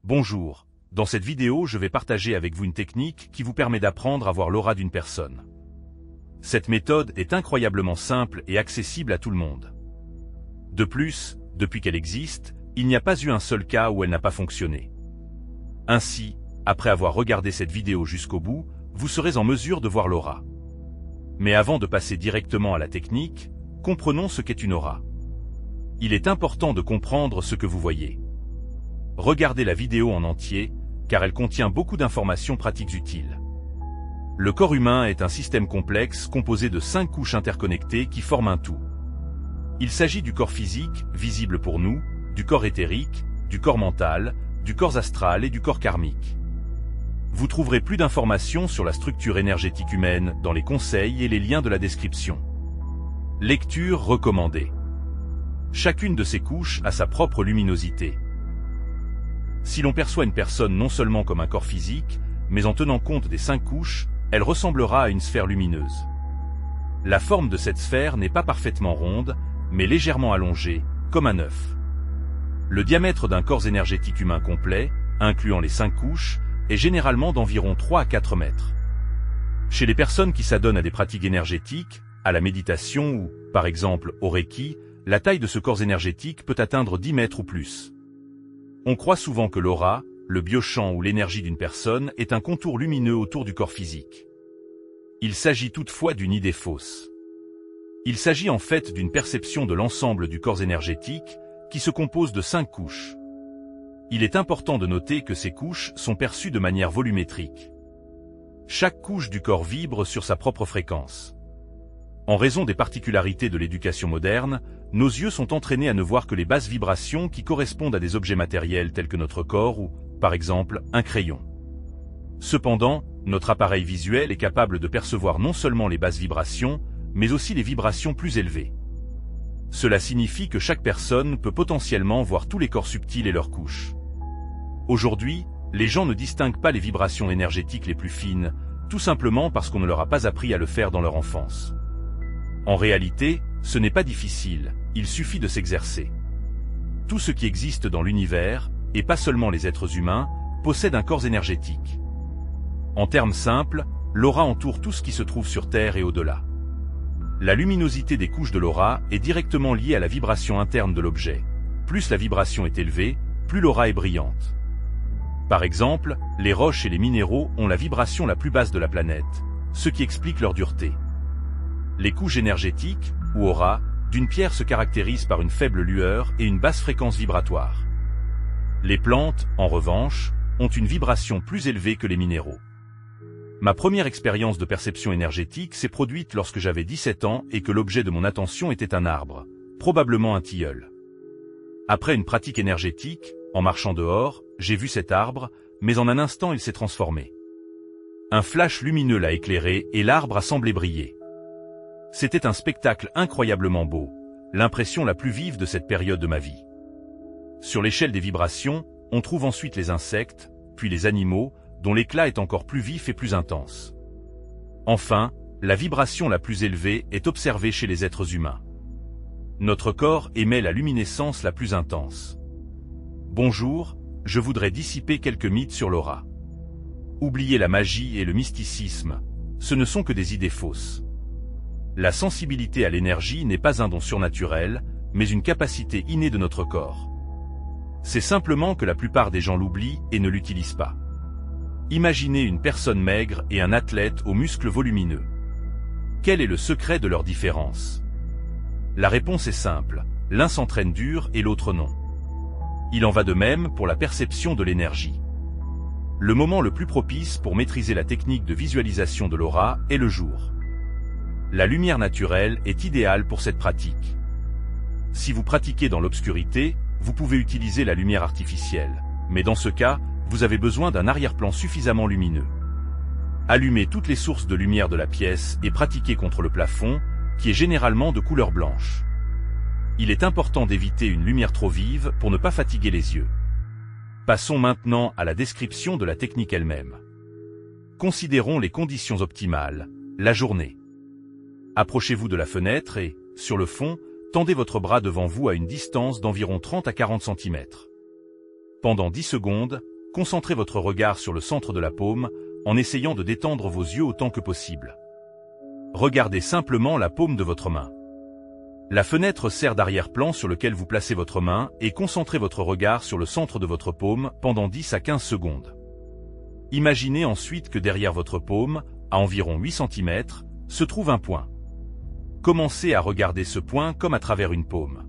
Bonjour, dans cette vidéo je vais partager avec vous une technique qui vous permet d'apprendre à voir l'aura d'une personne. Cette méthode est incroyablement simple et accessible à tout le monde. De plus, depuis qu'elle existe, il n'y a pas eu un seul cas où elle n'a pas fonctionné. Ainsi, après avoir regardé cette vidéo jusqu'au bout, vous serez en mesure de voir l'aura. Mais avant de passer directement à la technique, comprenons ce qu'est une aura. Il est important de comprendre ce que vous voyez. Regardez la vidéo en entier, car elle contient beaucoup d'informations pratiques utiles. Le corps humain est un système complexe composé de 5 couches interconnectées qui forment un tout. Il s'agit du corps physique, visible pour nous, du corps éthérique, du corps mental, du corps astral et du corps karmique. Vous trouverez plus d'informations sur la structure énergétique humaine dans les conseils et les liens de la description. Lecture recommandée. Chacune de ces couches a sa propre luminosité. Si l'on perçoit une personne non seulement comme un corps physique, mais en tenant compte des 5 couches, elle ressemblera à une sphère lumineuse. La forme de cette sphère n'est pas parfaitement ronde, mais légèrement allongée, comme un œuf. Le diamètre d'un corps énergétique humain complet, incluant les 5 couches, est généralement d'environ 3 à 4 mètres. Chez les personnes qui s'adonnent à des pratiques énergétiques, à la méditation ou, par exemple, au Reiki, la taille de ce corps énergétique peut atteindre 10 mètres ou plus. On croit souvent que l'aura, le biochamp ou l'énergie d'une personne est un contour lumineux autour du corps physique. Il s'agit toutefois d'une idée fausse. Il s'agit en fait d'une perception de l'ensemble du corps énergétique qui se compose de 5 couches. Il est important de noter que ces couches sont perçues de manière volumétrique. Chaque couche du corps vibre sur sa propre fréquence. En raison des particularités de l'éducation moderne, nos yeux sont entraînés à ne voir que les basses vibrations qui correspondent à des objets matériels tels que notre corps ou, par exemple, un crayon. Cependant, notre appareil visuel est capable de percevoir non seulement les basses vibrations, mais aussi les vibrations plus élevées. Cela signifie que chaque personne peut potentiellement voir tous les corps subtils et leurs couches. Aujourd'hui, les gens ne distinguent pas les vibrations énergétiques les plus fines, tout simplement parce qu'on ne leur a pas appris à le faire dans leur enfance. En réalité, ce n'est pas difficile, il suffit de s'exercer. Tout ce qui existe dans l'univers, et pas seulement les êtres humains, possède un corps énergétique. En termes simples, l'aura entoure tout ce qui se trouve sur Terre et au-delà. La luminosité des couches de l'aura est directement liée à la vibration interne de l'objet. Plus la vibration est élevée, plus l'aura est brillante. Par exemple, les roches et les minéraux ont la vibration la plus basse de la planète, ce qui explique leur dureté. Les couches énergétiques, ou aura, d'une pierre se caractérisent par une faible lueur et une basse fréquence vibratoire. Les plantes, en revanche, ont une vibration plus élevée que les minéraux. Ma première expérience de perception énergétique s'est produite lorsque j'avais 17 ans et que l'objet de mon attention était un arbre, probablement un tilleul. Après une pratique énergétique, en marchant dehors, j'ai vu cet arbre, mais en un instant il s'est transformé. Un flash lumineux l'a éclairé et l'arbre a semblé briller. C'était un spectacle incroyablement beau, l'impression la plus vive de cette période de ma vie. Sur l'échelle des vibrations, on trouve ensuite les insectes, puis les animaux, dont l'éclat est encore plus vif et plus intense. Enfin, la vibration la plus élevée est observée chez les êtres humains. Notre corps émet la luminescence la plus intense. Bonjour, je voudrais dissiper quelques mythes sur l'aura. Oubliez la magie et le mysticisme, ce ne sont que des idées fausses. La sensibilité à l'énergie n'est pas un don surnaturel, mais une capacité innée de notre corps. C'est simplement que la plupart des gens l'oublient et ne l'utilisent pas. Imaginez une personne maigre et un athlète aux muscles volumineux. Quel est le secret de leur différence? La réponse est simple, l'un s'entraîne dur et l'autre non. Il en va de même pour la perception de l'énergie. Le moment le plus propice pour maîtriser la technique de visualisation de l'aura est le jour. La lumière naturelle est idéale pour cette pratique. Si vous pratiquez dans l'obscurité, vous pouvez utiliser la lumière artificielle, mais dans ce cas, vous avez besoin d'un arrière-plan suffisamment lumineux. Allumez toutes les sources de lumière de la pièce et pratiquez contre le plafond, qui est généralement de couleur blanche. Il est important d'éviter une lumière trop vive pour ne pas fatiguer les yeux. Passons maintenant à la description de la technique elle-même. Considérons les conditions optimales, la journée. Approchez-vous de la fenêtre et, sur le fond, tendez votre bras devant vous à une distance d'environ 30 à 40 cm. Pendant 10 secondes, concentrez votre regard sur le centre de la paume, en essayant de détendre vos yeux autant que possible. Regardez simplement la paume de votre main. La fenêtre sert d'arrière-plan sur lequel vous placez votre main et concentrez votre regard sur le centre de votre paume pendant 10 à 15 secondes. Imaginez ensuite que derrière votre paume, à environ 8 cm, se trouve un point. Commencez à regarder ce point comme à travers une paume.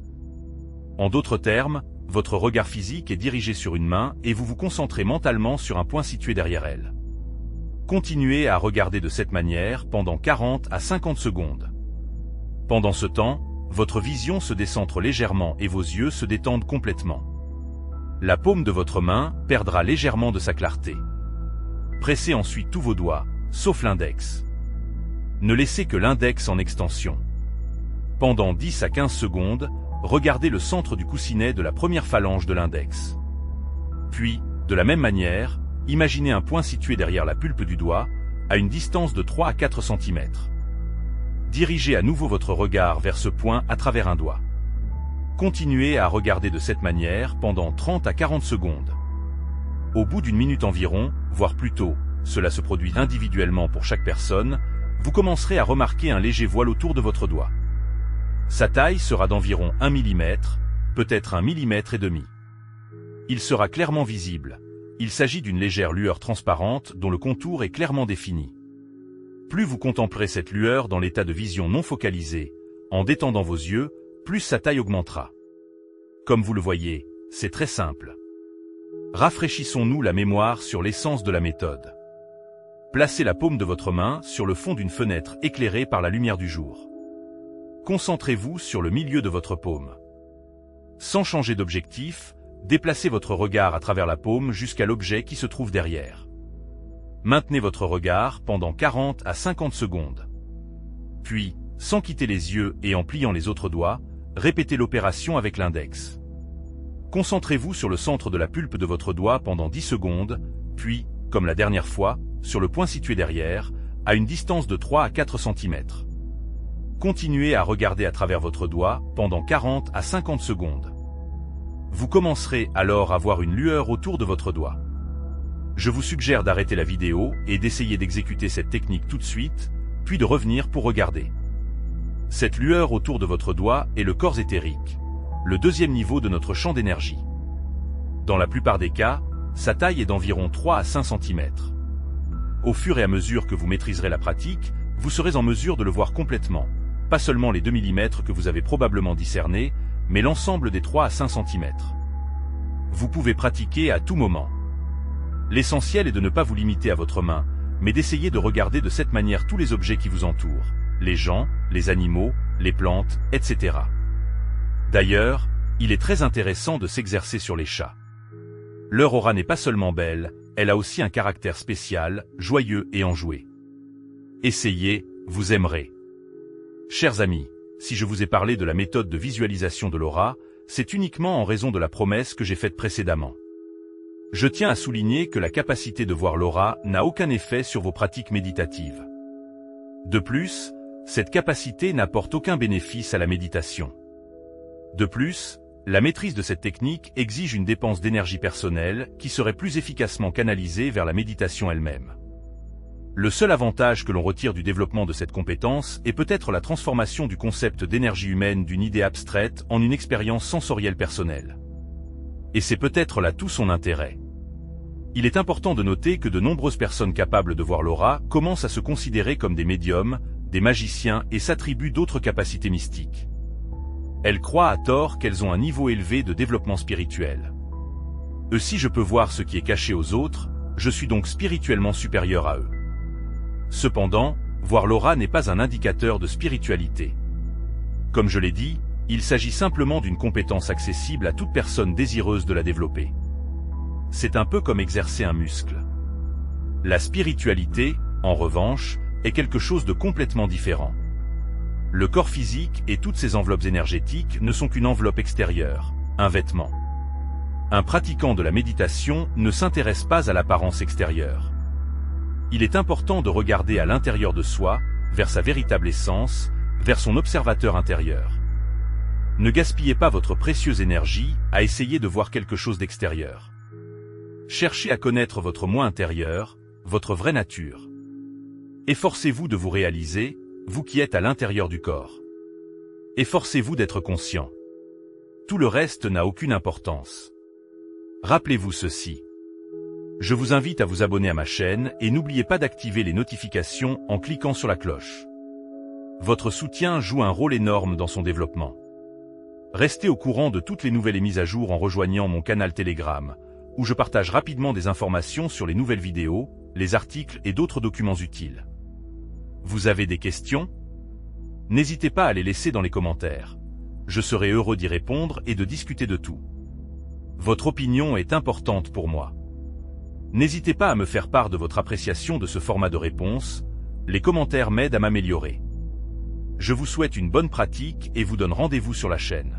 En d'autres termes, votre regard physique est dirigé sur une main et vous vous concentrez mentalement sur un point situé derrière elle. Continuez à regarder de cette manière pendant 40 à 50 secondes. Pendant ce temps, votre vision se décentre légèrement et vos yeux se détendent complètement. La paume de votre main perdra légèrement de sa clarté. Pressez ensuite tous vos doigts, sauf l'index. Ne laissez que l'index en extension. Pendant 10 à 15 secondes, regardez le centre du coussinet de la première phalange de l'index. Puis, de la même manière, imaginez un point situé derrière la pulpe du doigt, à une distance de 3 à 4 cm. Dirigez à nouveau votre regard vers ce point à travers un doigt. Continuez à regarder de cette manière pendant 30 à 40 secondes. Au bout d'une minute environ, voire plus tôt, cela se produit individuellement pour chaque personne, vous commencerez à remarquer un léger voile autour de votre doigt. Sa taille sera d'environ 1 mm, peut-être 1,5 mm. Il sera clairement visible. Il s'agit d'une légère lueur transparente dont le contour est clairement défini. Plus vous contemplerez cette lueur dans l'état de vision non focalisée, en détendant vos yeux, plus sa taille augmentera. Comme vous le voyez, c'est très simple. Rafraîchissons-nous la mémoire sur l'essence de la méthode. Placez la paume de votre main sur le fond d'une fenêtre éclairée par la lumière du jour. Concentrez-vous sur le milieu de votre paume. Sans changer d'objectif, déplacez votre regard à travers la paume jusqu'à l'objet qui se trouve derrière. Maintenez votre regard pendant 40 à 50 secondes. Puis, sans quitter les yeux et en pliant les autres doigts, répétez l'opération avec l'index. Concentrez-vous sur le centre de la pulpe de votre doigt pendant 10 secondes, puis, comme la dernière fois, sur le point situé derrière, à une distance de 3 à 4 cm. Continuez à regarder à travers votre doigt pendant 40 à 50 secondes. Vous commencerez alors à voir une lueur autour de votre doigt. Je vous suggère d'arrêter la vidéo et d'essayer d'exécuter cette technique tout de suite, puis de revenir pour regarder. Cette lueur autour de votre doigt est le corps éthérique, le deuxième niveau de notre champ d'énergie. Dans la plupart des cas, sa taille est d'environ 3 à 5 cm. Au fur et à mesure que vous maîtriserez la pratique, vous serez en mesure de le voir complètement, pas seulement les 2 mm que vous avez probablement discernés, mais l'ensemble des 3 à 5 cm. Vous pouvez pratiquer à tout moment. L'essentiel est de ne pas vous limiter à votre main, mais d'essayer de regarder de cette manière tous les objets qui vous entourent, les gens, les animaux, les plantes, etc. D'ailleurs, il est très intéressant de s'exercer sur les chats. Leur aura n'est pas seulement belle, elle a aussi un caractère spécial, joyeux et enjoué. Essayez, vous aimerez. Chers amis, si je vous ai parlé de la méthode de visualisation de l'aura, c'est uniquement en raison de la promesse que j'ai faite précédemment. Je tiens à souligner que la capacité de voir l'aura n'a aucun effet sur vos pratiques méditatives. De plus, cette capacité n'apporte aucun bénéfice à la méditation. De plus, la maîtrise de cette technique exige une dépense d'énergie personnelle qui serait plus efficacement canalisée vers la méditation elle-même. Le seul avantage que l'on retire du développement de cette compétence est peut-être la transformation du concept d'énergie humaine d'une idée abstraite en une expérience sensorielle personnelle. Et c'est peut-être là tout son intérêt. Il est important de noter que de nombreuses personnes capables de voir l'aura commencent à se considérer comme des médiums, des magiciens et s'attribuent d'autres capacités mystiques. Elles croient à tort qu'elles ont un niveau élevé de développement spirituel. Si je peux voir ce qui est caché aux autres, je suis donc spirituellement supérieur à eux. Cependant, voir l'aura n'est pas un indicateur de spiritualité. Comme je l'ai dit, il s'agit simplement d'une compétence accessible à toute personne désireuse de la développer. C'est un peu comme exercer un muscle. La spiritualité, en revanche, est quelque chose de complètement différent. Le corps physique et toutes ses enveloppes énergétiques ne sont qu'une enveloppe extérieure, un vêtement. Un pratiquant de la méditation ne s'intéresse pas à l'apparence extérieure. Il est important de regarder à l'intérieur de soi, vers sa véritable essence, vers son observateur intérieur. Ne gaspillez pas votre précieuse énergie à essayer de voir quelque chose d'extérieur. Cherchez à connaître votre moi intérieur, votre vraie nature. Efforcez-vous de vous réaliser, vous qui êtes à l'intérieur du corps. Efforcez-vous d'être conscient. Tout le reste n'a aucune importance. Rappelez-vous ceci. Je vous invite à vous abonner à ma chaîne et n'oubliez pas d'activer les notifications en cliquant sur la cloche. Votre soutien joue un rôle énorme dans son développement. Restez au courant de toutes les nouvelles mises à jour en rejoignant mon canal Telegram, où je partage rapidement des informations sur les nouvelles vidéos, les articles et d'autres documents utiles. Vous avez des questions? N'hésitez pas à les laisser dans les commentaires. Je serai heureux d'y répondre et de discuter de tout. Votre opinion est importante pour moi. N'hésitez pas à me faire part de votre appréciation de ce format de réponse, les commentaires m'aident à m'améliorer. Je vous souhaite une bonne pratique et vous donne rendez-vous sur la chaîne.